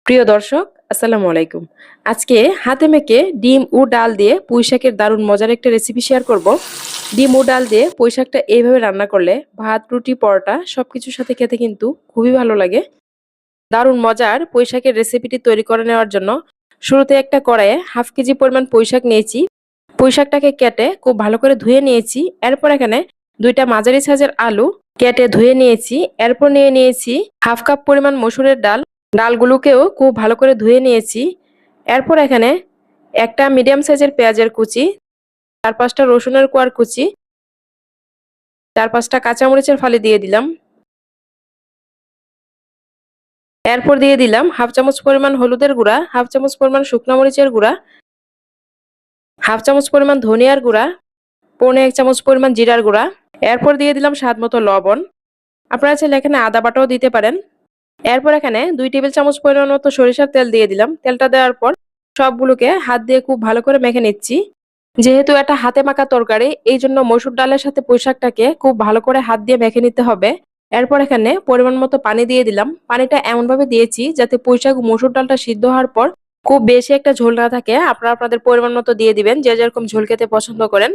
প্রিয় দর্শক, আসসালামু আলাইকুম। আজকে হাতে মেখে ডিম ও ডাল দিয়ে পুঁইশাকের দারুণ মজার একটা রেসিপি শেয়ার করব। ডিম ও ডাল দিয়ে পুঁইশাকটা এইভাবে রান্না করলে ভাত, রুটি, পরোটা সবকিছুর সাথে খেতে কিন্তু খুবই ভালো লাগে। দারুণ মজার পুঁইশাকের রেসিপিটি তৈরি করে নেওয়ার জন্য শুরুতে একটা কড়াইয়ে 1/2 কেজি পরিমাণ পুঁইশাক নিয়েছি। পুঁইশাকটাকে কেটে খুব ভালো করে ধুয়ে নিয়েছি। এরপর এখানে 2টা মাঝারি সাইজের আলু কেটে ধুয়ে নিয়েছি। এরপর নিয়ে নিয়েছি 1/2 কাপ পরিমাণ মসুরের ডাল। ডালগুলোকেও খুব ভালো করে ধুয়ে নিয়েছি। এরপর এখানে একটা মিডিয়াম সাইজের পেঁয়াজের কুচি, 4-5টা রসুনের কোয়ার কুচি, 4-5টা কাঁচামরিচের ফালি দিয়ে দিলাম। এরপর দিয়ে দিলাম 1/2 চামচ পরিমাণ হলুদের গুঁড়া, 1/2 চামচ পরিমাণ শুকনো মরিচের গুঁড়া, 1/2 চামচ পরিমাণ ধনিয়ার গুঁড়া, 1.25 চামচ পরিমাণ জিরার গুঁড়া। এরপর দিয়ে দিলাম স্বাদ মতো লবণ। আপনারা চাইলে এখানে আদা বাটাও দিতে পারেন। এরপর এখানে 2 টেবিল চামচ পরিমাণ মতো সরিষার তেল দিয়ে দিলাম। তেলটা দেওয়ার পর সবগুলোকে হাত দিয়ে খুব ভালো করে মেখে নিচ্ছি। যেহেতু এটা হাতে মাখা তরকারি, এই জন্য মসুর ডালের সাথে পুঁইশাকটাকে খুব ভালো করে হাত দিয়ে মেখে নিতে হবে। এরপর এখানে পরিমাণ মতো পানি দিয়ে দিলাম। পানিটা এমনভাবে দিয়েছি যাতে পুঁইশাক ও মসুর ডালটা সিদ্ধ হওয়ার পর খুব বেশি একটা ঝোল না থাকে। আপনারা আপনাদের পরিমাণ মতো দিয়ে দিবেন, যে যেরকম ঝোল খেতে পছন্দ করেন।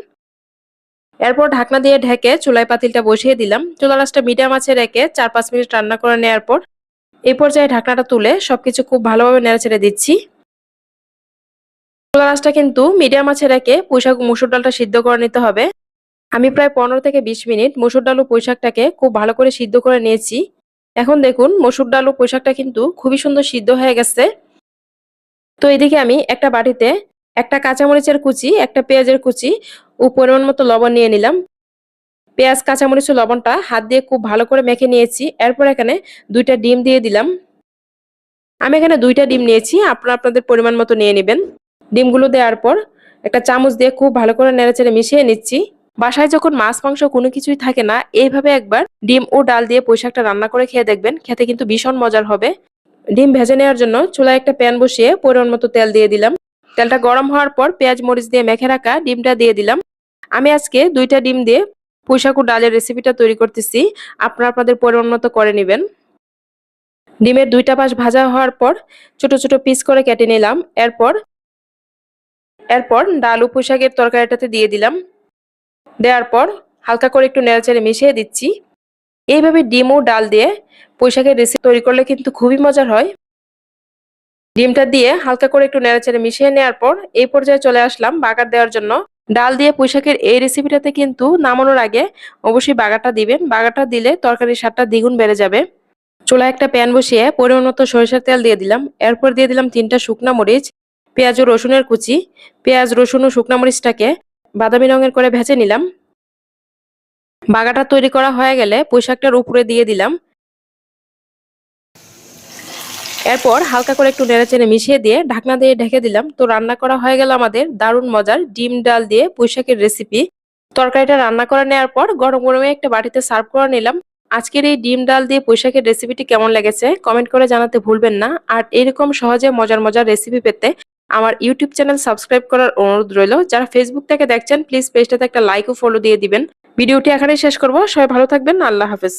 এরপর ঢাকনা দিয়ে ঢেকে চুলায় পাতিলটা বসিয়ে দিলাম। চুলার আঁচটা মিডিয়াম আঁচে রেখে 4-5 মিনিট রান্না করে নেওয়ার পর এই পর্যায়ে ঢাকনাটা তুলে সবকিছু খুব ভালোভাবে নেড়েচেড়ে দিচ্ছি। চুলার আঁচটা কিন্তু মিডিয়াম আঁচে রেখে পুঁইশাক ও মসুর ডালটা সিদ্ধ করে নিতে হবে। আমি প্রায় 15 থেকে 20 মিনিট মসুর ডাল ও পুঁইশাকটাকে খুব ভালো করে সিদ্ধ করে নিয়েছি। এখন দেখুন মসুর ডাল ও পুঁইশাকটা কিন্তু খুবই সুন্দর সিদ্ধ হয়ে গেছে। তো এদিকে আমি একটা বাটিতে একটা কাঁচামরিচের কুচি, একটা পেঁয়াজের কুচি ও পরিমাণ মতো লবণ নিয়ে নিলাম। পেঁয়াজ, কাঁচামরিচ ও লবণটা হাত দিয়ে খুব ভালো করে মেখে নিয়েছি। এরপর এখানে 2টা ডিম দিয়ে দিলাম। আমি এখানে 2টা ডিম নিয়েছি, আপনারা আপনাদের পরিমাণ মতো নিয়ে নেবেন। ডিমগুলো দেওয়ার পর একটা চামচ দিয়ে খুব ভালো করে নেড়েচেড়ে মিশিয়ে নিচ্ছি। বাসায় যখন মাছ মাংস কোনো কিছুই থাকে না, এইভাবে একবার ডিম ও ডাল দিয়ে পুঁইশাকটা রান্না করে খেয়ে দেখবেন, খেতে কিন্তু ভীষণ মজার হবে। ডিম ভেজে নেওয়ার জন্য চুলায় একটা প্যান বসিয়ে পরিমাণ মতো তেল দিয়ে দিলাম। তেলটা গরম হওয়ার পর পেঁয়াজ মরিচ দিয়ে মেখে রাখা ডিমটা দিয়ে দিলাম। আমি আজকে 2টা ডিম দিয়ে পুঁইশাক ও ডালের রেসিপিটা তৈরি করতেছি, আপনারা আপনাদের পরিমাণ মতো করে নেবেন। ডিমের 2টা পাশ ভাজা হওয়ার পর ছোট ছোট পিস করে কেটে নিলাম। এরপর এরপর ডাল ও পুঁইশাকের তরকারিটাতে দিয়ে দিলাম। দেওয়ার পর হালকা করে একটু নেড়েচেড়ে মিশিয়ে দিচ্ছি। এইভাবে ডিম ও ডাল দিয়ে পুঁইশাকের রেসিপি তৈরি করলে কিন্তু খুবই মজার হয়। ডিমটা দিয়ে হালকা করে একটু নেড়েচেড়ে মিশিয়ে নেওয়ার পর এই পর্যায়ে চলে আসলাম বাগার দেওয়ার জন্য। ডাল দিয়ে পুঁইশাকের এই রেসিপিটাতে কিন্তু নামানোর আগে অবশ্যই বাগারটা দিবেন। বাগারটা দিলে তরকারির স্বাদটা দ্বিগুণ বেড়ে যাবে। চুলায় একটা প্যান বসিয়ে পরিমাণ মতো সরিষার তেল দিয়ে দিলাম। এরপর দিয়ে দিলাম 3টা শুকনা মরিচ, পেঁয়াজ ও রসুনের কুচি। পেঁয়াজ, রসুন ও শুকনা মরিচটাকে বাদামি রঙের করে ভেজে নিলাম। বাগারটা তৈরি করা হয়ে গেলে পুঁইশাকটার উপরে দিয়ে দিলাম। এরপর হালকা করে একটু নেড়েচেড়ে মিশিয়ে দিয়ে ঢাকনা দিয়ে ঢেকে দিলাম। তো রান্না করা হয়ে গেল আমাদের দারুণ মজার ডিম ডাল দিয়ে পুঁইশাকের রেসিপি। তরকারিটা রান্না করে নেওয়ার পর গরম গরমে একটা বাটিতে সার্ভ করে নিলাম। আজকের এই ডিম ডাল দিয়ে পুঁইশাকের রেসিপিটি কেমন লেগেছে কমেন্ট করে জানাতে ভুলবেন না। আর এরকম সহজে মজার মজার রেসিপি পেতে আমার ইউটিউব চ্যানেল সাবস্ক্রাইব করার অনুরোধ রইল। যারা ফেসবুক থেকে দেখছেন প্লিজ পেজটাতে একটা লাইক ও ফলো দিয়ে দিবেন। ভিডিওটি এখানেই শেষ করব। সবাই ভালো থাকবেন। আল্লাহ হাফেজ।